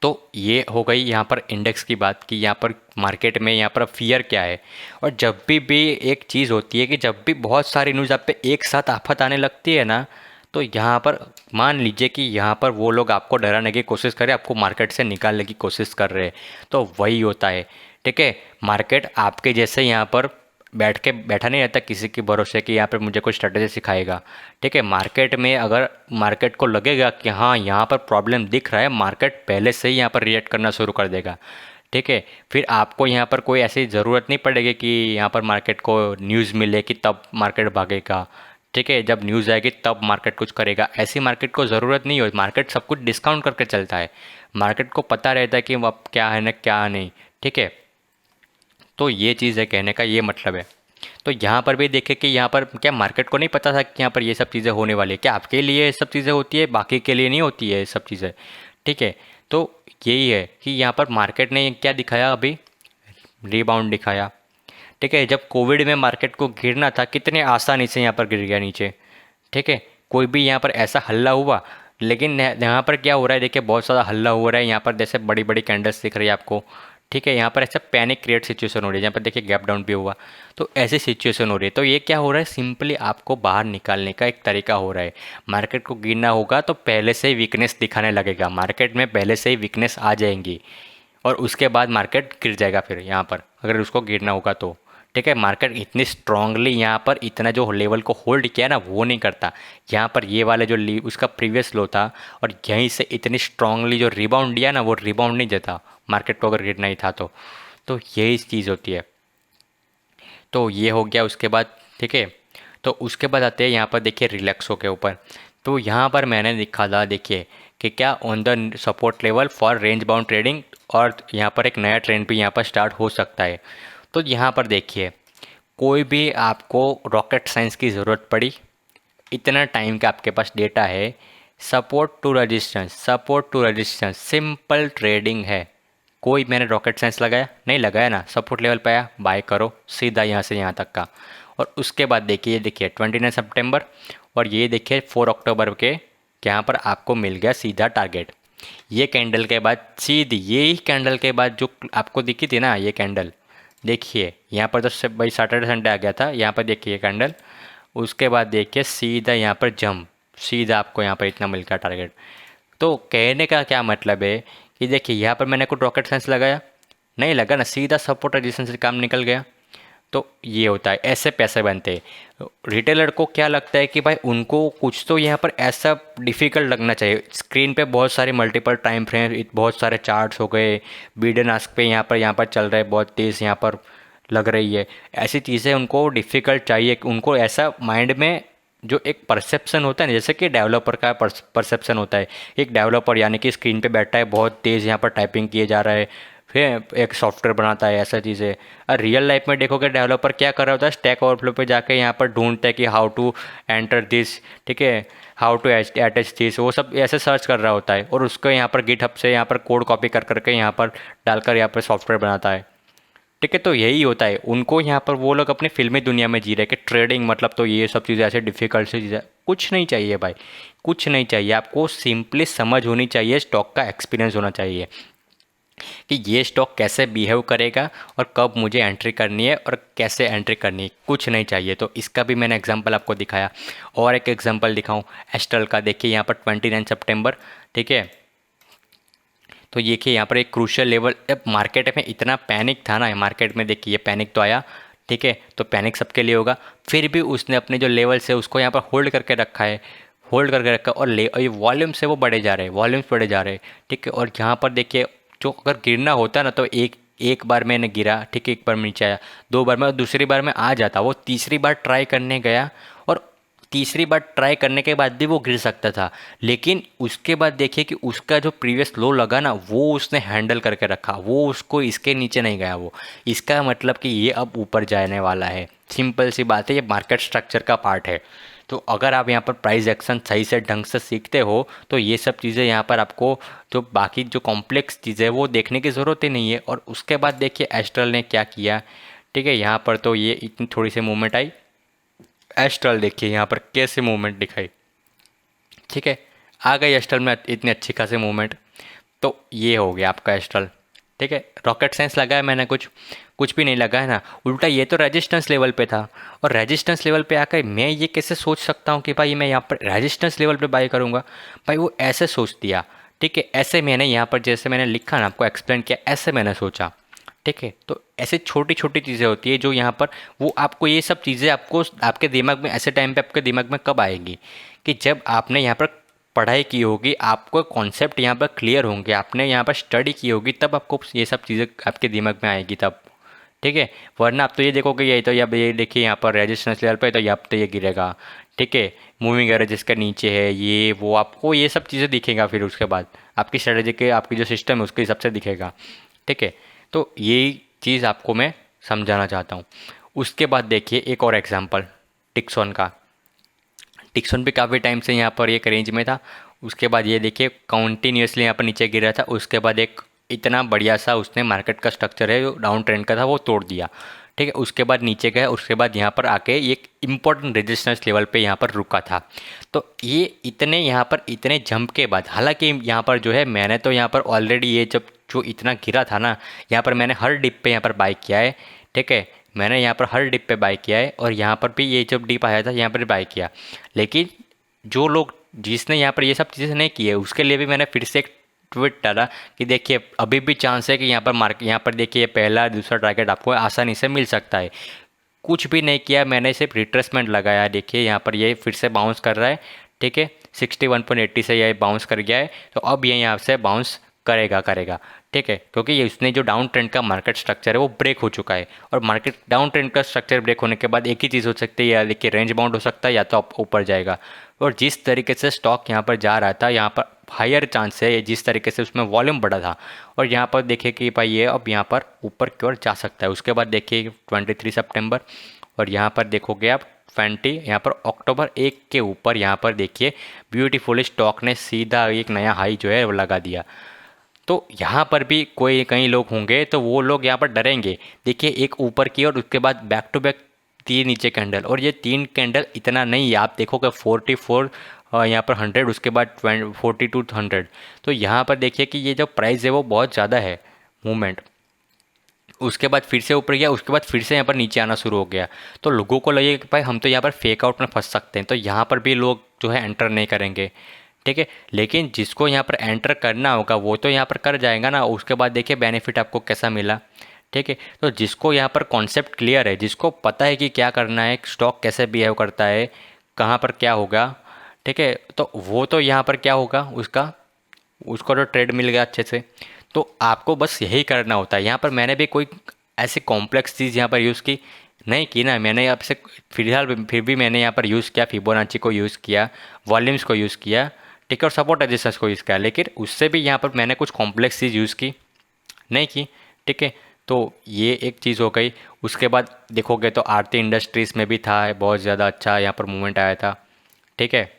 तो ये हो गई यहाँ पर इंडेक्स की बात कि यहाँ पर मार्केट में यहाँ पर फियर क्या है। और जब भी एक चीज़ होती है कि जब भी बहुत सारी न्यूज़ आप पे एक साथ आफत आने लगती है ना, तो यहाँ पर मान लीजिए कि यहाँ पर वो लोग आपको डराने की कोशिश कर रहे हैं, आपको मार्केट से निकालने की कोशिश कर रहे हैं, तो वही होता है। ठीक है, मार्केट आपके जैसे यहाँ पर बैठा नहीं रहता किसी के भरोसे कि यहाँ पर मुझे कोई स्ट्रेटेजी सिखाएगा। ठीक है, मार्केट में अगर मार्केट को लगेगा कि हाँ यहाँ पर प्रॉब्लम दिख रहा है, मार्केट पहले से ही यहाँ पर रिएक्ट करना शुरू कर देगा। ठीक है, फिर आपको यहाँ पर कोई ऐसी ज़रूरत नहीं पड़ेगी कि यहाँ पर मार्केट को न्यूज़ मिले कि तब मार्केट भागेगा। ठीक है, जब न्यूज़ आएगी तब मार्केट कुछ करेगा, ऐसी मार्केट को ज़रूरत नहीं हो। मार्केट सब कुछ डिस्काउंट करके चलता है, मार्केट को पता रहता है कि अब क्या है ना क्या नहीं। ठीक है, तो ये चीज़ है, कहने का ये मतलब है। तो यहाँ पर भी देखें कि यहाँ पर क्या मार्केट को नहीं पता था कि यहाँ पर ये सब चीज़ें होने वाली है, क्या आपके लिए ये सब चीज़ें होती है, बाकी के लिए नहीं होती है ये सब चीज़ें। ठीक है, तो यही है कि यहाँ पर मार्केट ने क्या दिखाया अभी, रीबाउंड दिखाया। ठीक है, जब कोविड में मार्केट को गिरना था कितने आसानी से यहाँ पर गिर गया नीचे। ठीक है, कोई भी यहाँ पर ऐसा हल्ला हुआ, लेकिन यहाँ पर क्या हो रहा है देखिए, बहुत ज़्यादा हल्ला हो रहा है यहाँ पर, जैसे बड़ी बड़ी कैंडल्स दिख रही है आपको। ठीक है, यहाँ पर ऐसा पैनिक क्रिएट सिचुएशन हो रही है, यहाँ पर देखिए गैप डाउन भी हुआ, तो ऐसी सिचुएशन हो रही है। तो ये क्या हो रहा है, सिंपली आपको बाहर निकालने का एक तरीका हो रहा है। मार्केट को गिरना होगा तो पहले से ही वीकनेस दिखाने लगेगा, मार्केट में पहले से ही वीकनेस आ जाएंगी और उसके बाद मार्केट गिर जाएगा फिर यहाँ पर, अगर उसको गिरना होगा तो। ठीक है, मार्केट इतनी स्ट्रांगली यहाँ पर इतना जो लेवल को होल्ड किया ना वो नहीं करता। यहाँ पर ये वाले जो उसका प्रीवियस लो था और यहीं से इतनी स्ट्रांगली जो रिबाउंड दिया ना, वो रिबाउंड नहीं देता मार्केट को अगर गिरना ही था तो यही चीज़ होती है। तो ये हो गया उसके बाद। ठीक है, तो उसके बाद आते हैं यहाँ पर देखिए रिलैक्सो के ऊपर। तो यहाँ पर मैंने लिखा था देखिए कि क्या on the support level for range bound trading, और यहाँ पर एक नया ट्रेंड भी यहाँ पर स्टार्ट हो सकता है। तो यहाँ पर देखिए, कोई भी आपको रॉकेट साइंस की ज़रूरत पड़ी, इतना टाइम का आपके पास डेटा है, support to resistance, support to resistance, simple trading है। कोई मैंने रॉकेट साइंस लगाया नहीं, लगाया ना, सपोर्ट लेवल पे आया बाय करो सीधा यहाँ से यहाँ तक का। और उसके बाद देखिए, ये देखिए 29 सितंबर और ये देखिए 4 अक्टूबर के, यहाँ पर आपको मिल गया सीधा टारगेट। ये कैंडल के बाद सीधी, यही कैंडल के बाद जो आपको दिखी थी ना ये कैंडल, देखिए यहाँ पर तो भाई सैटरडे संडे आ गया था, यहाँ पर देखिए कैंडल, उसके बाद देखिए सीधा यहाँ पर जंप, सीधा आपको यहाँ पर इतना मिल गया टारगेट। तो कहने का क्या मतलब है कि देखिए यहाँ पर मैंने कुछ रॉकेट साइंस लगाया नहीं, लगा ना, सीधा सपोर्ट रेजिस्टेंस से काम निकल गया। तो ये होता है, ऐसे पैसे बनते हैं। रिटेलर को क्या लगता है कि भाई उनको कुछ तो यहाँ पर ऐसा डिफ़िकल्ट लगना चाहिए, स्क्रीन पे बहुत सारे मल्टीपल टाइम फ्रेम, बहुत सारे चार्ट्स हो गए, बीड एंड आस्क पे यहाँ पर चल रहे बहुत तेज़ यहाँ पर लग रही है, ऐसी चीज़ें उनको डिफ़िकल्ट चाहिए। उनको ऐसा माइंड में जो एक परसेप्शन होता है ना, जैसे कि डेवलपर का परसेप्शन होता है, एक डेवलपर यानी कि स्क्रीन पे बैठा है, बहुत तेज़ यहाँ पर टाइपिंग किए जा रहा है, फिर एक सॉफ्टवेयर बनाता है, ऐसा चीज़ें। और रियल लाइफ में देखोगे डेवलपर क्या कर रहा होता है, स्टैक ओवरफ्लो पे जाके यहाँ पर ढूंढता है कि हाउ टू एंटर दिस, ठीक है, हाउ टू अटैच दिस, वो सब ऐसे सर्च कर रहा होता है और उसको यहाँ पर गिटहब से यहाँ पर कोड कॉपी कर करके यहाँ पर डालकर यहाँ पर सॉफ्टवेयर बनाता है। ठीक है, तो यही होता है, उनको यहाँ पर वो लोग अपनी फिल्मी दुनिया में जी रहे हैं कि ट्रेडिंग मतलब तो ये सब चीज़ें ऐसे डिफ़िकल्ट सी चीज़ें, कुछ नहीं चाहिए भाई, कुछ नहीं चाहिए। आपको सिंपली समझ होनी चाहिए, स्टॉक का एक्सपीरियंस होना चाहिए कि ये स्टॉक कैसे बिहेव करेगा और कब मुझे एंट्री करनी है और कैसे एंट्री करनी है, कुछ नहीं चाहिए। तो इसका भी मैंने एग्जांपल आपको दिखाया। और एक एग्जांपल दिखाऊं एस्ट्रल का, देखिए यहाँ पर 29 सितंबर, ठीक है, तो देखिए यहाँ पर एक क्रूशियल लेवल, अब मार्केट में इतना पैनिक था ना, मार्केट में देखिए ये पैनिक तो आया, ठीक है, तो पैनिक सबके लिए होगा, फिर भी उसने अपने जो लेवल्स है उसको यहाँ पर होल्ड करके रखा है, होल्ड करके रखा, और ये वॉल्यूम्स है वो बढ़े जा रहे हैं, वॉल्यूम्स बढ़े जा रहे हैं। ठीक है, और यहाँ पर देखिए जो अगर गिरना होता ना तो एक एक बार मैंने गिरा, ठीक है, एक बार में नीचे आया, दो बार में, और दूसरी बार में आ जाता, वो तीसरी बार ट्राई करने गया और तीसरी बार ट्राई करने के बाद भी वो गिर सकता था, लेकिन उसके बाद देखिए कि उसका जो प्रीवियस लो लगा ना वो उसने हैंडल करके रखा, वो उसको इसके नीचे नहीं गया वो, इसका मतलब कि ये अब ऊपर जाने वाला है। सिंपल सी बात है, ये मार्केट स्ट्रक्चर का पार्ट है। तो अगर आप यहाँ पर प्राइस एक्शन सही से ढंग से सीखते हो तो ये सब चीज़ें यहाँ पर आपको जो बाकी जो कॉम्प्लेक्स चीज़ें वो देखने की ज़रूरत ही नहीं है। और उसके बाद देखिए एस्ट्रल ने क्या किया, ठीक है, यहाँ पर तो ये इतनी थोड़ी सी मूवमेंट आई, एस्ट्रल देखिए यहाँ पर कैसे मूवमेंट दिखाई, ठीक है, आ गई एस्ट्रल में इतनी अच्छी खासी मूवमेंट। तो ये हो गया आपका एस्ट्रल, ठीक है। रॉकेट साइंस लगाया मैंने, कुछ कुछ भी नहीं लगा है ना, उल्टा ये तो रेजिस्टेंस लेवल पे था, और रेजिस्टेंस लेवल पे आकर मैं ये कैसे सोच सकता हूँ कि भाई मैं यहाँ पर रेजिस्टेंस लेवल पे बाय करूँगा, भाई वो ऐसे सोच दिया, ठीक है, ऐसे मैंने यहाँ पर जैसे मैंने लिखा ना आपको एक्सप्लेन किया, ऐसे मैंने सोचा, ठीक है। तो ऐसे छोटी छोटी चीज़ें होती है जो यहाँ पर वो आपको ये सब चीज़ें आपको आपके दिमाग में ऐसे टाइम पे आपके दिमाग में कब आएगी कि जब आपने यहाँ पर पढ़ाई की होगी, आपको कॉन्सेप्ट यहाँ पर क्लियर होंगे, आपने यहाँ पर स्टडी की होगी, तब आपको ये सब चीज़ें आपके दिमाग में आएगी तब, ठीक है। वरना आप तो ये देखोगे ये तो ये देखिए यहाँ पर रेजिस्टेंस लेवल पे तो यहाँ तो ये गिरेगा, ठीक है, मूविंग एवरेज इसका नीचे है, ये वो आपको ये सब चीज़ें दिखेगा, फिर उसके बाद आपकी स्ट्रेटेजी के आपकी जो सिस्टम है उसके हिसाब से दिखेगा, ठीक है। तो यही चीज़ आपको मैं समझाना चाहता हूँ। उसके बाद देखिए एक और एग्जांपल टिक्सॉन का। टिक्सॉन भी काफ़ी टाइम से यहाँ पर एक रेंज में था। उसके बाद ये देखिए कंटिन्यूसली यहाँ पर नीचे गिरा था। उसके बाद एक इतना बढ़िया सा उसने मार्केट का स्ट्रक्चर है जो डाउन ट्रेंड का था वो तोड़ दिया। ठीक है, उसके बाद नीचे गया, उसके बाद यहाँ पर आके एक इम्पोर्टेंट रेजिस्टेंस लेवल पे यहाँ पर रुका था। तो ये इतने यहाँ पर इतने जंप के बाद, हालांकि यहाँ पर जो है मैंने तो यहाँ पर ऑलरेडी ये जब जो इतना गिरा था ना, यहाँ पर मैंने हर डिप पे यहाँ पर बाय किया है। ठीक है, मैंने यहाँ पर हर डिप पे बाय किया है और यहाँ पर भी ये जब डिप आया था यहाँ पर बाय किया। लेकिन जो लोग जिसने यहाँ पर ये सब चीज़ें नहीं की है उसके लिए भी मैंने फिर से एक ट्वीट डाला कि देखिए अभी भी चांस है कि यहाँ पर मार्केट, यहाँ पर देखिए पहला दूसरा टारगेट आपको आसानी से मिल सकता है। कुछ भी नहीं किया मैंने, सिर्फ रिट्रेसमेंट लगाया। देखिए यहाँ पर ये फिर से बाउंस कर रहा है। ठीक है, 61.80 से ये बाउंस कर गया है, तो अब ये यहाँ से बाउंस करेगा। ठीक है, क्योंकि ये उसने जो डाउन ट्रेंड का मार्केट स्ट्रक्चर है वो ब्रेक हो चुका है। और मार्केट डाउन ट्रेंड का स्ट्रक्चर ब्रेक होने के बाद एक ही चीज़ हो सकती है, या देखिए रेंज बाउंड हो सकता है या तो ऊपर जाएगा। और जिस तरीके से स्टॉक यहाँ पर जा रहा था, यहाँ पर हायर चांस है, जिस तरीके से उसमें वॉल्यूम बढ़ा था, और यहाँ पर देखिए कि भाई ये अब यहाँ पर ऊपर की ओर जा सकता है। उसके बाद देखिए 23 सितंबर, और यहाँ पर देखोगे आप 20 यहाँ पर अक्टूबर 1 के ऊपर यहाँ पर देखिए ब्यूटीफुल स्टॉक ने सीधा एक नया हाई जो है वो लगा दिया। तो यहाँ पर भी कोई कई लोग होंगे तो वो लोग यहाँ पर डरेंगे। देखिए एक ऊपर की और उसके बाद बैक टू बैक 3 नीचे कैंडल, और ये 3 कैंडल इतना नहीं है, आप देखोगे 44 यहाँ पर 100, उसके बाद 42 100। तो यहाँ पर देखिए कि ये जो प्राइस है वो बहुत ज़्यादा है मूवमेंट। उसके बाद फिर से ऊपर गया, उसके बाद फिर से यहाँ पर नीचे आना शुरू हो गया। तो लोगों को लगे कि भाई हम तो यहाँ पर फेक आउट में फंस सकते हैं, तो यहाँ पर भी लोग जो है एंटर नहीं करेंगे। ठीक है, लेकिन जिसको यहाँ पर एंटर करना होगा वो तो यहाँ पर कर जाएगा ना। उसके बाद देखिए बेनिफिट आपको कैसा मिला। ठीक है, तो जिसको यहाँ पर कॉन्सेप्ट क्लियर है, जिसको पता है कि क्या करना है, स्टॉक कैसे बिहेव करता है, कहाँ पर क्या होगा, ठीक है, तो वो तो यहाँ पर क्या होगा उसका, उसको तो ट्रेड मिल गया अच्छे से। तो आपको बस यही करना होता है। यहाँ पर मैंने भी कोई ऐसी कॉम्प्लेक्स चीज़ यहाँ पर यूज़ की नहीं की ना, मैंने आपसे फिलहाल फिर भी मैंने यहाँ पर यूज़ किया, फिबोनाची को यूज़ किया, वॉल्यूम्स को यूज़ किया, ठीक है, और सपोर्ट रेजिस्टेंस को यूज़ किया। लेकिन उससे भी यहाँ पर मैंने कुछ कॉम्प्लेक्स चीज़ यूज़ की नहीं की। ठीक है, तो ये एक चीज़ हो गई। उसके बाद देखोगे तो आरती इंडस्ट्रीज़ में भी था, बहुत ज़्यादा अच्छा यहाँ पर मूवमेंट आया था। ठीक है,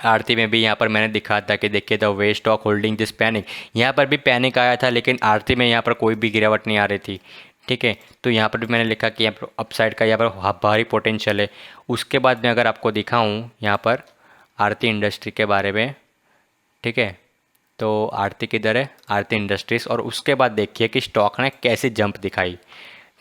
आरती में भी यहाँ पर मैंने दिखा था कि देखिए the way stock holding this panic, यहाँ पर भी पैनिक आया था, लेकिन आरती में यहाँ पर कोई भी गिरावट नहीं आ रही थी। ठीक है, तो यहाँ पर भी मैंने लिखा कि यहाँ पर अपसाइड का यहाँ पर भारी पोटेंशियल है। उसके बाद में अगर आपको दिखाऊँ यहाँ पर आरती इंडस्ट्री के बारे में, ठीक है, तो आरती किधर है, आरती इंडस्ट्रीज़, और उसके बाद देखिए कि स्टॉक ने कैसे जंप दिखाई।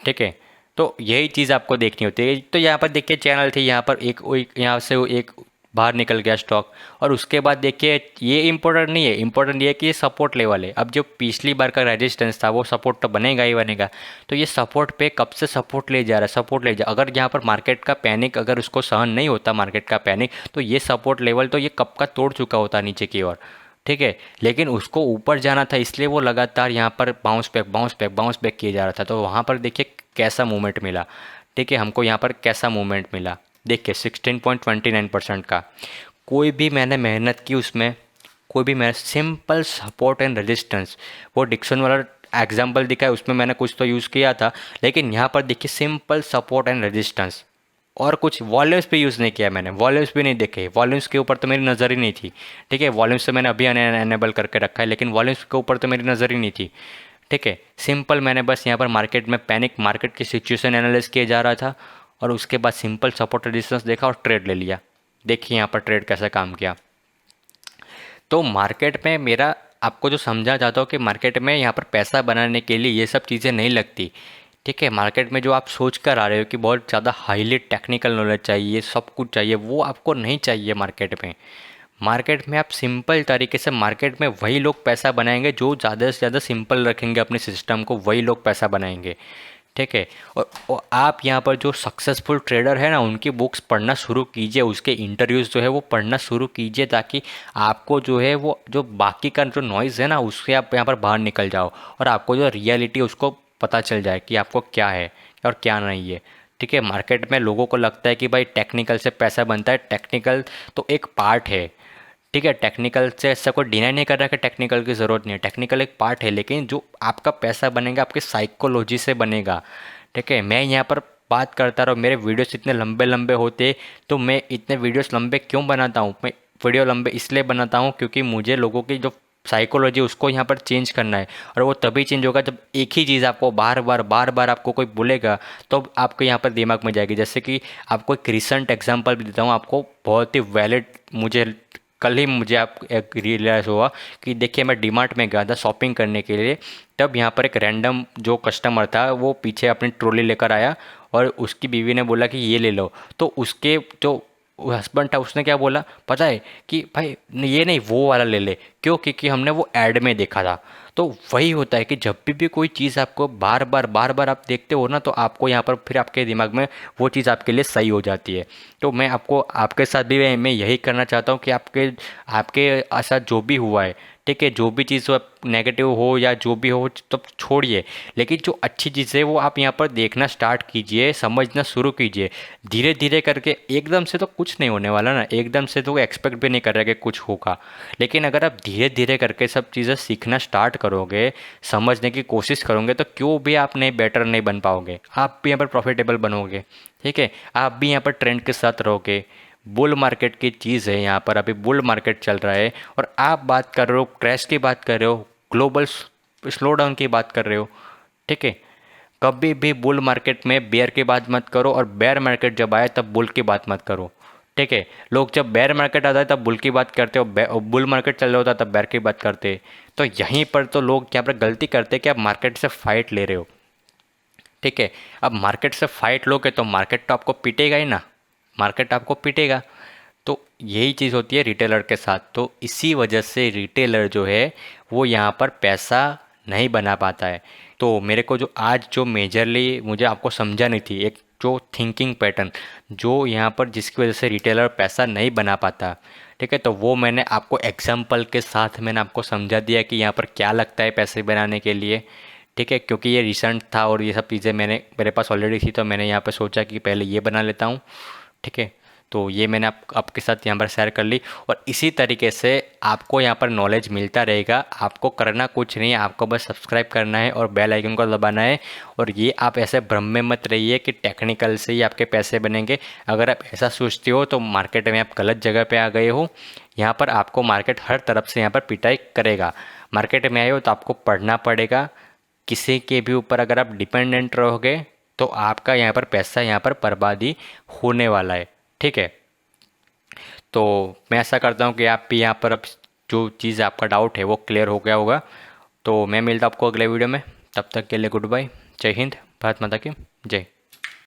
ठीक है, तो यही चीज़ आपको देखनी होती है। तो यहाँ पर देखिए चैनल थी, यहाँ पर एक यहाँ से एक बाहर निकल गया स्टॉक, और उसके बाद देखिए ये इंपॉर्टेंट नहीं है, इंपॉर्टेंट ये है कि ये सपोर्ट लेवल है। अब जो पिछली बार का रेजिस्टेंस था वो सपोर्ट तो बनेगा ही बनेगा। तो ये सपोर्ट पे कब से सपोर्ट ले जा रहा है, सपोर्ट ले जा, अगर यहाँ पर मार्केट का पैनिक अगर उसको सहन नहीं होता मार्केट का पैनिक, तो ये सपोर्ट लेवल तो ये कब का तोड़ चुका होता नीचे की ओर। ठीक है, लेकिन उसको ऊपर जाना था, इसलिए वो लगातार यहाँ पर बाउंस बैक किए जा रहा था। तो वहाँ पर देखिए कैसा मूवमेंट मिला। ठीक है, हमको यहाँ पर कैसा मूवमेंट मिला, देखिए 16.29% का। कोई भी मैंने मेहनत की उसमें, कोई भी मैंने सिंपल सपोर्ट एंड रेजिस्टेंस, वो डिक्सन वाला एग्जाम्पल दिखा है उसमें मैंने कुछ तो यूज़ किया था, लेकिन यहाँ पर देखिए सिंपल सपोर्ट एंड रेजिस्टेंस, और कुछ वॉल्यूम्स भी यूज़ नहीं किया मैंने, वॉल्यूम्स भी नहीं देखे, वॉल्यूम्स के ऊपर तो मेरी नज़र ही नहीं थी। ठीक है, वॉल्यूम्स तो मैंने अभी एनेबल करके रखा है, लेकिन वॉल्यूम्स के ऊपर तो मेरी नज़र ही नहीं थी। ठीक है, सिंपल मैंने बस यहाँ पर मार्केट में पैनिक, मार्केट की सिचुएशन एनालाइज किया जा रहा था, और उसके बाद सिंपल सपोर्ट रेजिस्टेंस देखा और ट्रेड ले लिया। देखिए यहाँ पर ट्रेड कैसे काम किया। तो मार्केट में मेरा आपको जो समझा चाहता हूँ कि मार्केट में यहाँ पर पैसा बनाने के लिए ये सब चीज़ें नहीं लगती। ठीक है, मार्केट में जो आप सोच कर आ रहे हो कि बहुत ज़्यादा हाईली टेक्निकल नॉलेज चाहिए, सब कुछ चाहिए, वो आपको नहीं चाहिए मार्केट में। मार्केट में आप सिंपल तरीके से, मार्केट में वही लोग पैसा बनाएंगे जो ज़्यादा से ज़्यादा सिंपल रखेंगे अपने सिस्टम को, वही लोग पैसा बनाएंगे। ठीक है, और आप यहाँ पर जो सक्सेसफुल ट्रेडर है ना, उनकी बुक्स पढ़ना शुरू कीजिए, उसके इंटरव्यूज़ जो है वो पढ़ना शुरू कीजिए, ताकि आपको जो है वो जो बाकी का जो नॉइज़ है ना उससे आप यहाँ पर बाहर निकल जाओ, और आपको जो रियलिटी उसको पता चल जाए कि आपको क्या है और क्या नहीं है। ठीक है, मार्केट में लोगों को लगता है कि भाई टेक्निकल से पैसा बनता है, टेक्निकल तो एक पार्ट है। ठीक है, टेक्निकल से ऐसा कोई डिनाई नहीं कर रहा कि टेक्निकल की ज़रूरत नहीं है, टेक्निकल एक पार्ट है, लेकिन जो आपका पैसा बनेगा आपके साइकोलॉजी से बनेगा। ठीक है, मैं यहाँ पर बात करता रहो। मेरे वीडियोस इतने लंबे लंबे होते तो मैं इतने वीडियोस लंबे क्यों बनाता हूँ? मैं वीडियो लंबे इसलिए बनाता हूँ क्योंकि मुझे लोगों की जो साइकोलॉजी उसको यहाँ पर चेंज करना है। और वो तभी चेंज होगा जब एक ही चीज़ आपको बार बार आपको कोई बोलेगा तो आपको यहाँ पर दिमाग में जाएगी। जैसे कि आपको एक रिसेंट एग्जांपल भी देता हूँ आपको, बहुत ही वैलिड। मुझे कल ही मुझे आप एक रियलाइज़ हुआ कि देखिए मैं डीमार्ट में गया था शॉपिंग करने के लिए। तब यहाँ पर एक रैंडम जो कस्टमर था वो पीछे अपनी ट्रॉली लेकर आया और उसकी बीवी ने बोला कि ये ले लो। तो उसके जो हस्बैंड था उसने क्या बोला पता है कि भाई ये नहीं वो वाला ले ले। क्यों? क्योंकि हमने वो ऐड में देखा था। तो वही होता है कि जब भी कोई चीज़ आपको बार बार आप देखते हो ना तो आपको यहाँ पर फिर आपके दिमाग में वो चीज़ आपके लिए सही हो जाती है। तो मैं आपको आपके साथ भी मैं यही करना चाहता हूँ कि आपके आपके साथ जो भी हुआ है, ठीक है, जो भी चीज़ हो नेगेटिव हो या जो भी हो तो छोड़िए, लेकिन जो अच्छी चीज़ है वो आप यहाँ पर देखना स्टार्ट कीजिए, समझना शुरू कीजिए। धीरे धीरे करके एकदम से तो कुछ नहीं होने वाला ना, एकदम से तो एक्सपेक्ट भी नहीं कर रहा कि कुछ होगा। लेकिन अगर आप धीरे धीरे करके सब चीज़ें सीखना स्टार्ट करोगे, समझने की कोशिश करोगे तो क्यों भी आप नहीं बेटर नहीं बन पाओगे, आप भी यहाँ पर प्रॉफिटेबल बनोगे। ठीक है, आप भी यहाँ पर ट्रेंड के साथ रहोगे। बुल मार्केट की चीज़ है, यहाँ पर अभी बुल मार्केट चल रहा है और आप बात कर रहे हो क्रैश की बात कर रहे हो, ग्लोबल स्लो डाउन की बात कर रहे हो। ठीक है, कभी भी बुल मार्केट में बेयर की बात मत करो और बेयर मार्केट जब आए तब बुल की बात मत करो। ठीक है, लोग जब बेयर मार्केट आता है तब बुल की बात करते हो, बुल मार्केट चल रहा होता है तब बेयर की बात करते। तो यहीं पर तो लोग क्या पर गलती करते कि आप मार्केट से फाइट ले रहे हो। ठीक है, अब मार्केट से फाइट लोगे तो मार्केट तो आपको पीटेगा ही ना, मार्केट आपको पीटेगा। तो यही चीज़ होती है रिटेलर के साथ। तो इसी वजह से रिटेलर जो है वो यहाँ पर पैसा नहीं बना पाता है। तो मेरे को जो आज जो मेजरली मुझे आपको समझानी थी एक जो थिंकिंग पैटर्न जो यहाँ पर जिसकी वजह से रिटेलर पैसा नहीं बना पाता, ठीक है, तो वो मैंने आपको एग्जाम्पल के साथ मैंने आपको समझा दिया कि यहाँ पर क्या लगता है पैसे बनाने के लिए। ठीक है, क्योंकि ये रिसेंट था और ये सब चीज़ें मेरे पास ऑलरेडी थी तो मैंने यहाँ पर सोचा कि पहले ये बना लेता हूँ। ठीक है, तो ये मैंने आपके साथ यहाँ पर शेयर कर ली और इसी तरीके से आपको यहाँ पर नॉलेज मिलता रहेगा। आपको करना कुछ नहीं है, आपको बस सब्सक्राइब करना है और बेल आइकन को दबाना है। और ये आप ऐसे भ्रम में मत रहिए कि टेक्निकल से ही आपके पैसे बनेंगे। अगर आप ऐसा सोचते हो तो मार्केट में आप गलत जगह पे आ गए हो। यहाँ पर आपको मार्केट हर तरफ से यहाँ पर पिटाई करेगा। मार्केट में आए हो तो आपको पढ़ना पड़ेगा। किसी के भी ऊपर अगर आप डिपेंडेंट रहोगे तो आपका यहाँ पर पैसा यहाँ पर बर्बादी होने वाला है। ठीक है, तो मैं ऐसा करता हूँ कि आप भी यहाँ पर अब जो चीज़ आपका डाउट है वो क्लियर हो गया होगा। तो मैं मिलता हूँ आपको अगले वीडियो में, तब तक के लिए गुड बाय, जय हिंद, भारत माता की जय।